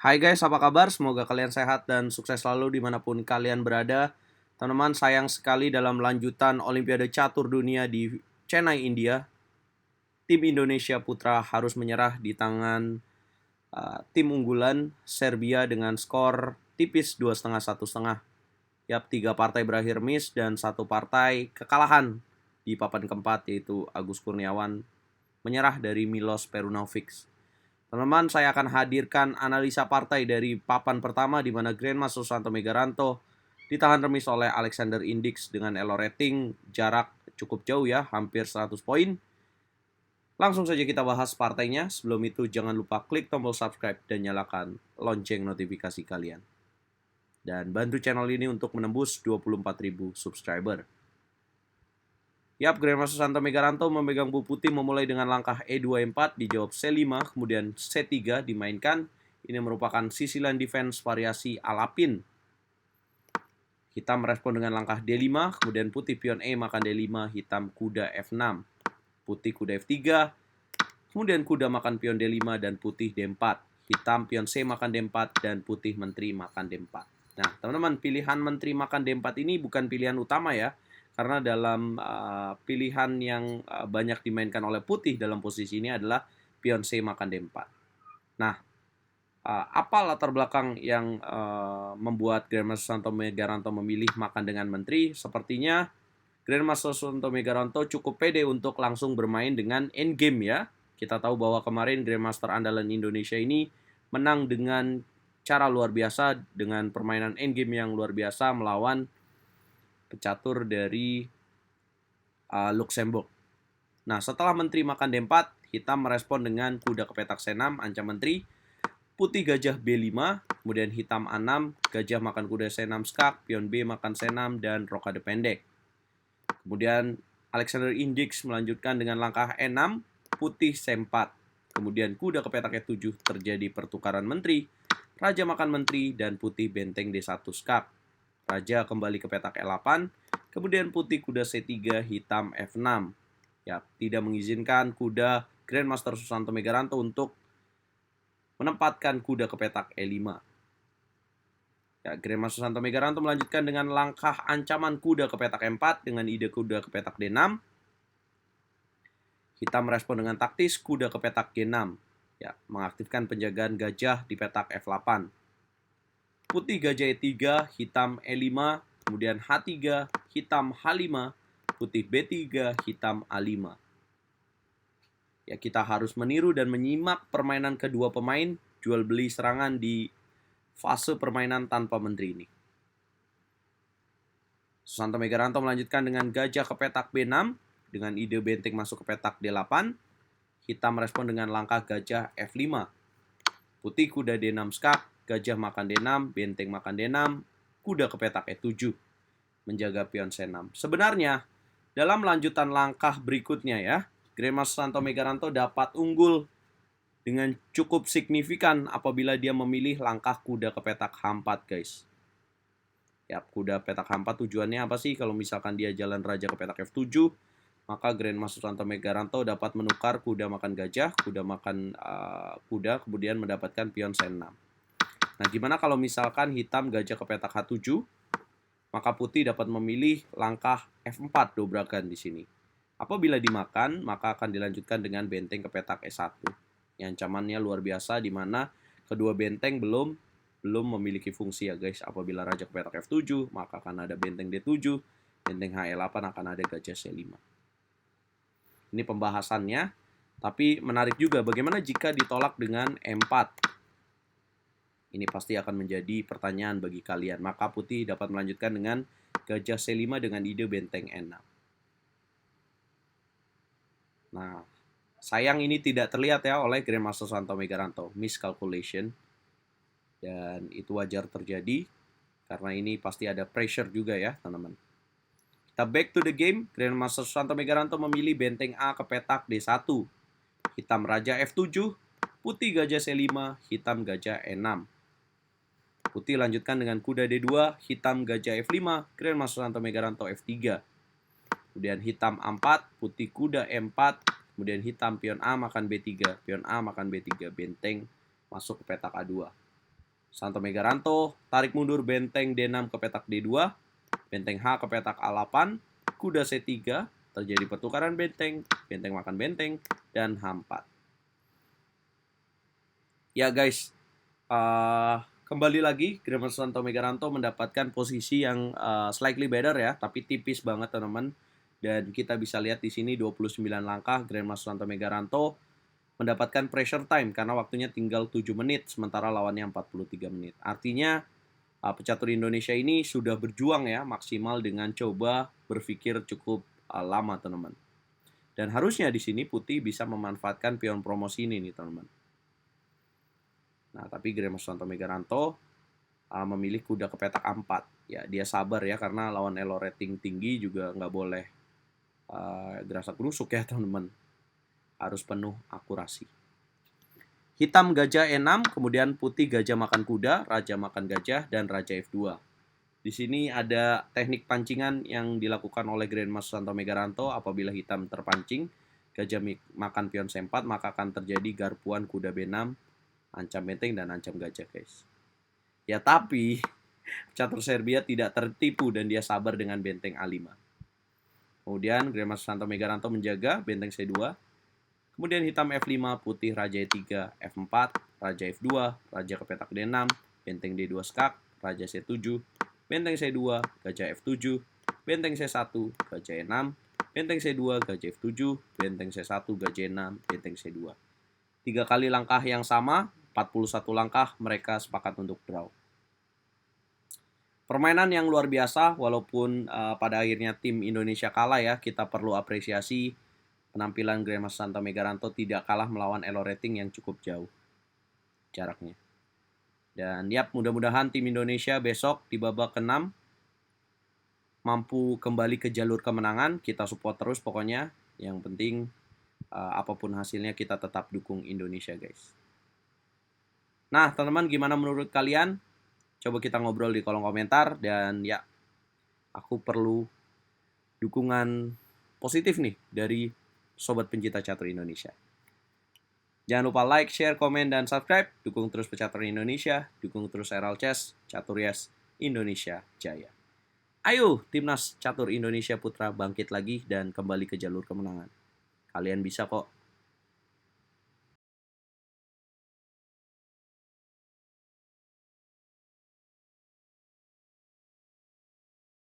Hai guys, apa kabar? Semoga kalian sehat dan sukses selalu dimanapun kalian berada. Teman-teman, sayang sekali dalam lanjutan Olimpiade Catur Dunia di Chennai, India, tim Indonesia Putra harus menyerah di tangan tim unggulan Serbia dengan skor tipis 2,5 1,5. Yap, 3 partai berakhir miss dan 1 partai kekalahan di papan keempat, yaitu Agus Kurniawan menyerah dari Milos Perunovic. Teman-teman, saya akan hadirkan analisa partai dari papan pertama di mana Grandmaster Susanto Megaranto ditahan remis oleh Alexander Indix dengan elo rating jarak cukup jauh ya, hampir 100 poin. Langsung saja kita bahas partainya. Sebelum itu jangan lupa klik tombol subscribe dan nyalakan lonceng notifikasi kalian. Dan bantu channel ini untuk menembus 24.000 subscriber. Yap, Grandmaster Susanto Megaranto memegang buku putih memulai dengan langkah E24, dijawab C5, kemudian C3 dimainkan. Ini merupakan sisilan defense variasi alapin. Hitam merespon dengan langkah D5, kemudian putih pion E makan D5, hitam kuda F6. Putih kuda F3, kemudian kuda makan pion D5 dan putih D4. Hitam pion C makan D4 dan putih menteri makan D4. Nah, teman-teman, pilihan menteri makan D4 ini bukan pilihan utama ya. Karena dalam pilihan yang banyak dimainkan oleh putih dalam posisi ini adalah pion C makan D4. Nah, apa latar belakang yang membuat Grandmaster Susanto Megaranto memilih makan dengan menteri? Sepertinya Grandmaster Susanto Megaranto cukup pede untuk langsung bermain dengan endgame ya. Kita tahu bahwa kemarin Grandmaster andalan Indonesia ini menang dengan cara luar biasa, dengan permainan endgame yang luar biasa melawan pecatur dari Luxembourg. Nah, setelah menteri makan D4, hitam merespon dengan kuda ke petak C6, ancam menteri. Putih gajah B5, kemudian hitam A6, gajah makan kuda C6 skak, pion B makan C6, dan rokade pendek. Kemudian Alexander Indix melanjutkan dengan langkah E6, putih C4. Kemudian kuda ke petak E7, terjadi pertukaran menteri, raja makan menteri, dan putih benteng D1 skak. Raja kembali ke petak E8, kemudian putih kuda C3, hitam F6. Ya, tidak mengizinkan kuda Grandmaster Susanto Megaranto untuk menempatkan kuda ke petak E5. Ya, Grandmaster Susanto Megaranto melanjutkan dengan langkah ancaman kuda ke petak E4 dengan ide kuda ke petak D6. Hitam merespon dengan taktis kuda ke petak G6. Ya, mengaktifkan penjagaan gajah di petak F8. Putih gajah E3, hitam E5, kemudian H3, hitam H5, putih B3, hitam A5. Ya, kita harus meniru dan menyimak permainan kedua pemain jual beli serangan di fase permainan tanpa menteri ini. Susanto Megaranto melanjutkan dengan gajah ke petak B6 dengan ide benteng masuk ke petak D8. Hitam merespon dengan langkah gajah F5. Putih kuda D6 skak, gajah makan D6, benteng makan D6, kuda ke petak E7 menjaga pion C6. Sebenarnya dalam lanjutan langkah berikutnya ya, Grandmaster Susanto Megaranto dapat unggul dengan cukup signifikan apabila dia memilih langkah kuda ke petak H4 guys. Ya, kuda petak H4 tujuannya apa sih? Kalau misalkan dia jalan raja ke petak F7, maka Grandmaster Susanto Megaranto dapat menukar kuda makan gajah, kuda makan kuda, kemudian mendapatkan pion C6. Nah, gimana kalau misalkan hitam gajah ke petak H7, maka putih dapat memilih langkah F4 dobrakan di sini. Apabila dimakan, maka akan dilanjutkan dengan benteng ke petak E1. Yang ancamannya luar biasa di mana kedua benteng belum memiliki fungsi ya guys. Apabila raja ke petak F7, maka akan ada benteng D7, benteng HE8 akan ada gajah C5. Ini pembahasannya, tapi menarik juga bagaimana jika ditolak dengan E4. Ini pasti akan menjadi pertanyaan bagi kalian. Maka putih dapat melanjutkan dengan gajah C5 dengan ide benteng E6. Nah, sayang ini tidak terlihat ya oleh Grandmaster Susanto Megaranto. Miscalculation. Dan itu wajar terjadi. Karena ini pasti ada pressure juga ya, teman-teman. Kita back to the game. Grandmaster Susanto Megaranto memilih benteng A ke petak D1. Hitam raja F7. Putih gajah C5. Hitam gajah E6. Putih lanjutkan dengan kuda D2, hitam gajah F5, Grandmaster Susanto Megaranto F3. Kemudian hitam A4, putih kuda E4, kemudian hitam pion A makan B3, pion A makan B3, benteng masuk ke petak A2. Santo Megaranto, tarik mundur benteng D6 ke petak D2, benteng H ke petak A8, kuda C3, terjadi pertukaran benteng, benteng makan benteng, dan H4. Ya guys, kembali lagi Grandmaster Santo Megaranto mendapatkan posisi yang slightly better ya, tapi tipis banget teman-teman. Dan kita bisa lihat di sini 29 langkah Grandmaster Santo Megaranto mendapatkan pressure time karena waktunya tinggal 7 menit sementara lawannya 43 menit. Artinya pecatur Indonesia ini sudah berjuang ya maksimal dengan coba berpikir cukup lama teman-teman. Dan harusnya di sini Putih bisa memanfaatkan pion promosi ini nih teman-teman. Nah, tapi Grandmaster Santo Megaranto memilih kuda ke petak A4. Ya, dia sabar ya karena lawan elo rating tinggi juga nggak boleh gerasak gerusuk ya teman-teman. Harus penuh akurasi. Hitam gajah E6, kemudian putih gajah makan kuda, raja makan gajah, dan raja F2. Di sini ada teknik pancingan yang dilakukan oleh Grandmaster Santo Megaranto. Apabila hitam terpancing, gajah makan pion C4, maka akan terjadi garpuan kuda B6, ancam benteng, dan ancam gajah guys. Ya tapi, catur Serbia tidak tertipu dan dia sabar dengan benteng A5. Kemudian Grandmaster Santo Megaranto menjaga benteng C2. Kemudian hitam F5, putih raja E3, F4, raja F2, raja ke petak D6, benteng D2 skak, raja C7, benteng C2, gajah F7, benteng C1, gajah E6, benteng C2, gajah F7, benteng C1, gajah E6, benteng C2. 3 kali langkah yang sama, 41 langkah mereka sepakat untuk draw. Permainan yang luar biasa, walaupun pada akhirnya tim Indonesia kalah ya, kita perlu apresiasi penampilan Grandmaster Santo Megaranto tidak kalah melawan elo rating yang cukup jauh jaraknya. Dan mudah-mudahan tim Indonesia besok di babak ke-6 mampu kembali ke jalur kemenangan. Kita support terus pokoknya. Yang penting apapun hasilnya kita tetap dukung Indonesia guys. Nah teman-teman, gimana menurut kalian? Coba kita ngobrol di kolom komentar. Dan ya, aku perlu dukungan positif nih dari sobat pencinta catur Indonesia. Jangan lupa like, share, komen, dan subscribe. Dukung terus pecatur Indonesia. Dukung terus Eral Chess, Catur Yes, Indonesia Jaya. Ayo, Timnas Catur Indonesia Putra bangkit lagi dan kembali ke jalur kemenangan. Kalian bisa kok.